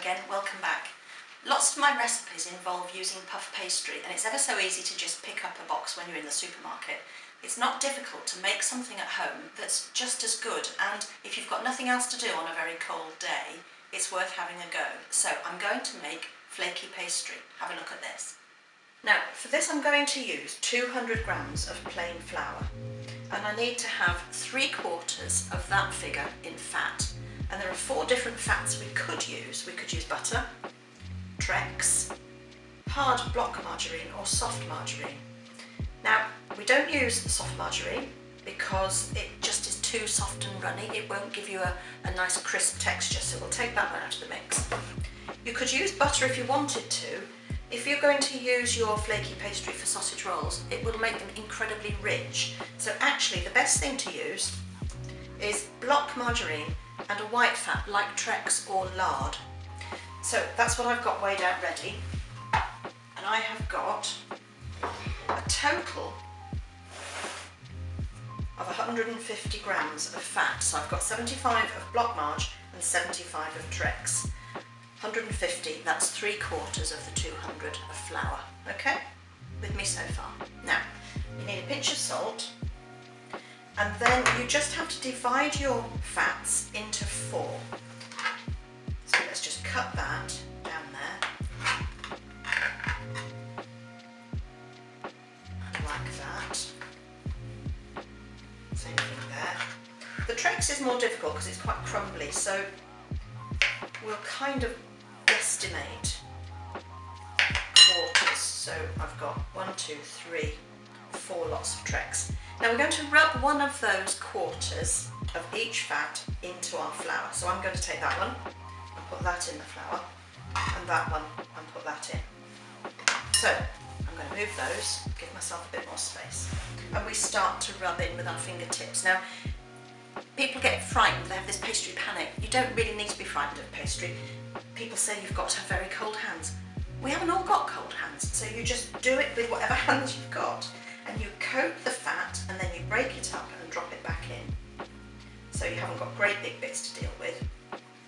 again, welcome back. Lots of my recipes involve using puff pastry, and it's ever so easy to just pick up a box when you're in the supermarket. It's not difficult to make something at home that's just as good, and if you've got nothing else to do on a very cold day, it's worth having a go. So I'm going to make flaky pastry. Have a look at this. Now for this I'm going to use 200 grams of plain flour, and I need to have 3/4 of that figure in fat. And there are 4 different fats we could use. We could use butter, Trex, hard block margarine or soft margarine. Now we don't use soft margarine because it just is too soft and runny. It won't give you a nice crisp texture, so we'll take that one out of the mix. You could use butter if you wanted to. If you're going to use your flaky pastry for sausage rolls, it will make them incredibly rich. So actually the best thing to use is block margarine and a white fat like Trex or lard. So that's what I've got weighed out ready, and I have got a total of 150 grams of fat. So I've got 75 of block marg and 75 of Trex. 150, that's 3/4 of the 200 of flour. Okay, with me so far. Now you need a pinch of salt, and then you just have to divide your fats into 4. So let's just cut that down there, and like that. Same thing there. The Trex is more difficult because it's quite crumbly, so we'll kind of estimate quarters. So I've got 1, 2, 3, 4 lots of Trex. Now we're going to rub one of those quarters of each fat into our flour. So I'm going to take that one and put that in the flour, and that one and put that in. So I'm going to move those, give myself a bit more space, and we start to rub in with our fingertips. Now people get frightened, they have this pastry panic. You don't really need to be frightened of pastry. People say you've got to have very cold hands. We haven't all got cold hands, so you just do it with whatever hands you've got, and you coat the fat and then you break it up and drop it back in. So you haven't got great big bits to deal with.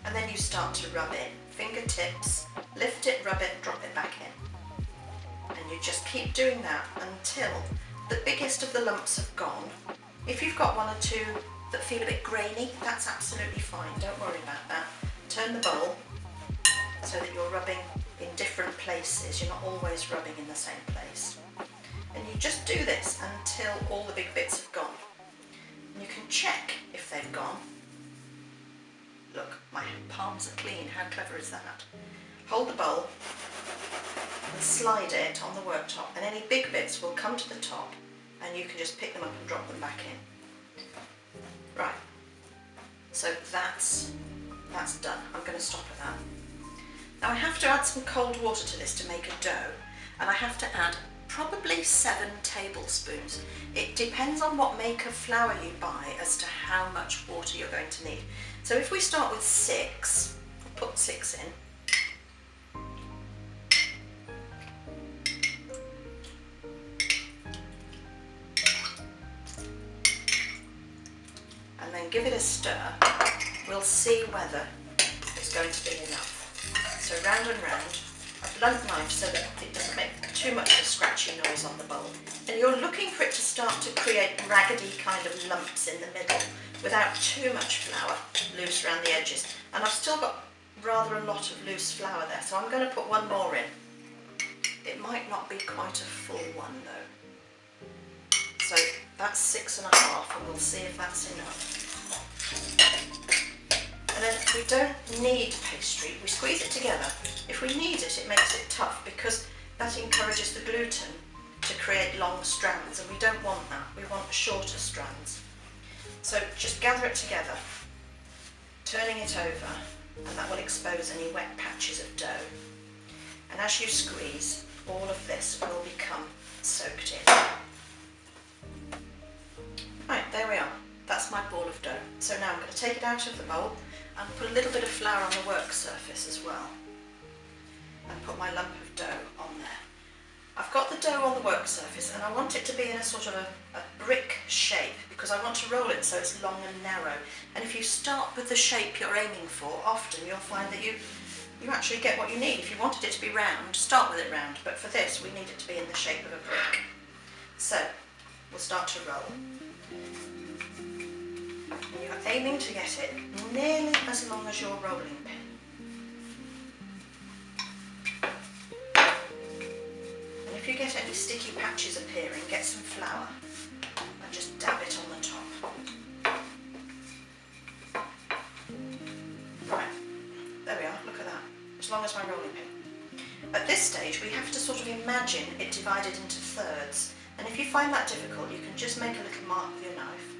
And then you start to rub in. Fingertips, lift it, rub it, drop it back in. And you just keep doing that until the biggest of the lumps have gone. If you've got 1 or 2 that feel a bit grainy, that's absolutely fine, don't worry about that. Turn the bowl so that you're rubbing in different places, you're not always rubbing in the same place. And you just do this until all the big bits have gone. And you can check if they've gone. Look, my palms are clean, how clever is that? Hold the bowl and slide it on the worktop, and any big bits will come to the top, and you can just pick them up and drop them back in. Right, so that's done. I'm going to stop at that. Now I have to add some cold water to this to make a dough, and I have to add probably 7 tablespoons. It depends on what make of flour you buy as to how much water you're going to need. So if we start with 6, I'll put 6 in. And then give it a stir. We'll see whether it's going to be enough. So round and round, a blunt knife so that it doesn't make too much of a scratchy noise on the bowl. And you're looking for it to start to create raggedy kind of lumps in the middle without too much flour loose around the edges. And I've still got rather a lot of loose flour there, so I'm going to put 1 more in. It might not be quite a full one though. So that's 6½, and we'll see if that's enough. And then we don't need pastry, we squeeze it together. If we need it, it makes it tough because that encourages the gluten to create long strands, and we don't want that, we want shorter strands. So just gather it together, turning it over, and that will expose any wet patches of dough. And as you squeeze, all of this will become soaked in. Right, there we are. That's my ball of dough. So now I'm going to take it out of the bowl and put a little bit of flour on the work surface as well, and put my lump of dough on there. I've got the dough on the work surface, and I want it to be in a sort of a brick shape because I want to roll it so it's long and narrow. And if you start with the shape you're aiming for, often you'll find that you you actually get what you need. If you wanted it to be round, start with it round, but for this we need it to be in the shape of a brick. So we'll start to roll. And you're aiming to get it nearly as long as your rolling pin. And if you get any sticky patches appearing, get some flour and just dab it on the top. Right, there we are, look at that, as long as my rolling pin. At this stage we have to sort of imagine it divided into thirds, and if you find that difficult you can just make a little mark with your knife,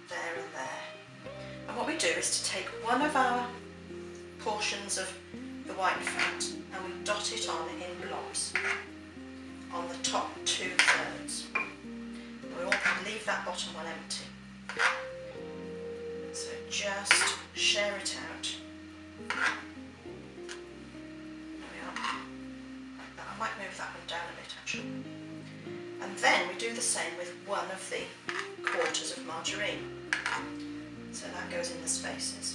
there and there. And what we do is to take one of our portions of the white fat and we dot it on in blobs on the top 2/3. We will leave that bottom one empty. So just share it out. There we are. Like that. I might move that one down a bit actually. And then we do the same with one of the quarters of margarine. So that goes in the spaces.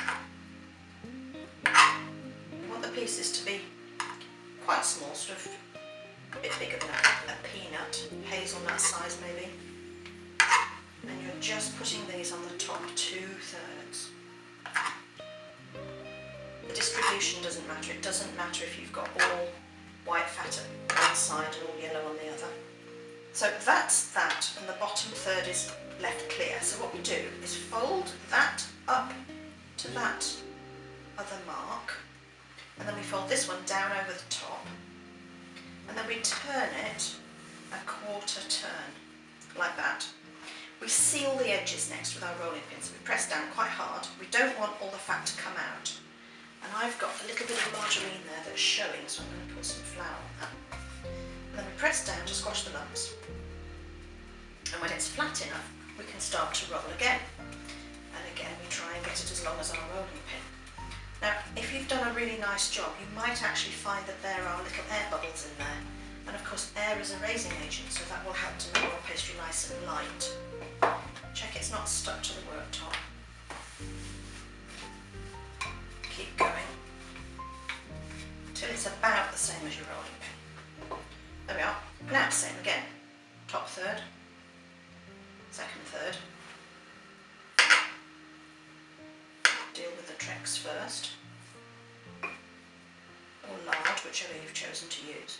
We want the pieces to be quite small, sort of a bit bigger than a peanut, hazelnut size maybe. And you're just putting these on the top 2/3. The distribution doesn't matter. It doesn't matter if you've got all white fat on one side and all yellow on the other. So that's that, and the bottom third is left clear. So what we do is fold that up to that other mark, and then we fold this one down over the top, and then we turn it a 1/4 turn, like that. We seal the edges next with our rolling pins. We press down quite hard. We don't want all the fat to come out. And I've got a little bit of margarine there that's showing, so I'm going to put some flour on that. And then we press down to squash the lumps. And when it's flat enough, we can start to roll again. And again, we try and get it as long as our rolling pin. Now, if you've done a really nice job, you might actually find that there are little air bubbles in there. And of course, air is a raising agent, so that will help to make your pastry nice and light. Check it's not stuck to the worktop. Keep going until it's about the same as your rolling pin. There we are. Now same again. Top third, second third. Deal with the Trex first, or lard, whichever you've chosen to use.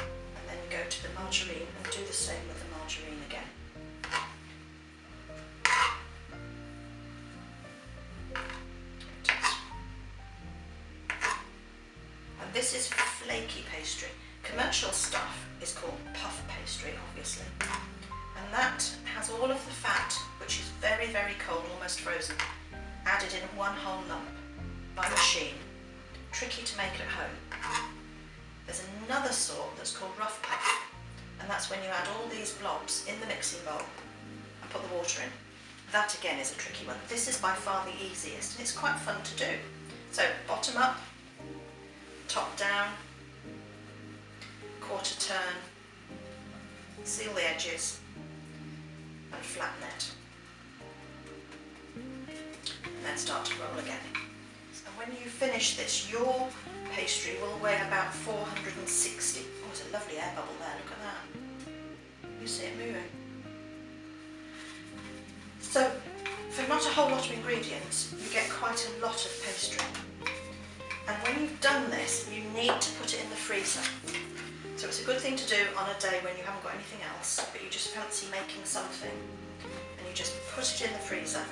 And then go to the margarine and do the same with the margarine again. And this is flaky pastry. Commercial stuff is called puff pastry, obviously. And that has all of the fat, which is very, very cold, almost frozen, added in one whole lump by machine. Tricky to make at home. There's another sort that's called rough puff, and that's when you add all these blobs in the mixing bowl and put the water in. That again is a tricky one. This is by far the easiest, and it's quite fun to do. So bottom up, top down, 1/4 turn, seal the edges, and flatten it. And then start to roll again. And when you finish this, your pastry will weigh about 460. Oh, there's a lovely air bubble there, look at that. You see it moving. So, for not a whole lot of ingredients, you get quite a lot of pastry. And when you've done this, you need to put it in the freezer. So it's a good thing to do on a day when you haven't got anything else, but you just fancy making something. And you just put it in the freezer,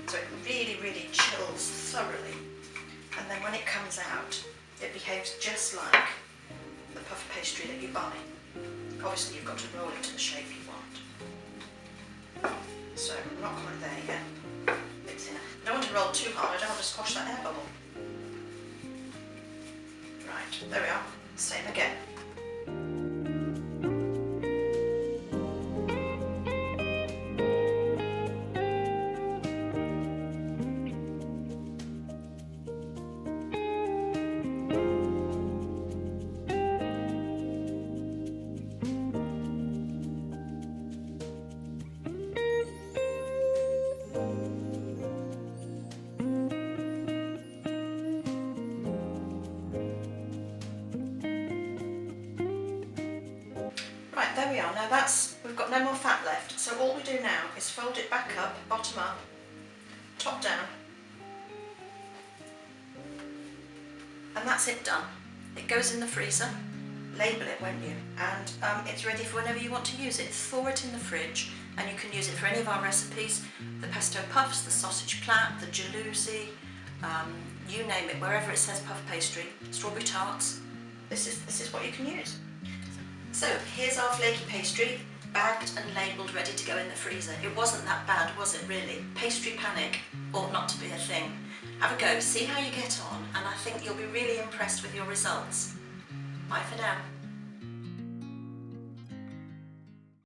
so it really, really chills thoroughly. And then when it comes out, it behaves just like the puff pastry that you buy. Obviously you've got to roll it to the shape you want. So I'm not quite there yet. It's in. I don't want to roll too hard, I don't want to squash that air bubble. Right, there we are. Same again. are. Now we've got no more fat left. So all we do now is fold it back up, bottom up, top down. And that's it done. It goes in the freezer. Label it, won't you? And it's ready for whenever you want to use it. Thaw it in the fridge, and you can use it for any of our recipes. The pesto puffs, the sausage plat, the jalousie, you name it, wherever it says puff pastry, strawberry tarts. This is what you can use. So here's our flaky pastry, bagged and labelled, ready to go in the freezer. It wasn't that bad, was it really? Pastry panic ought not to be a thing. Have a go, see how you get on, and I think you'll be really impressed with your results. Bye for now.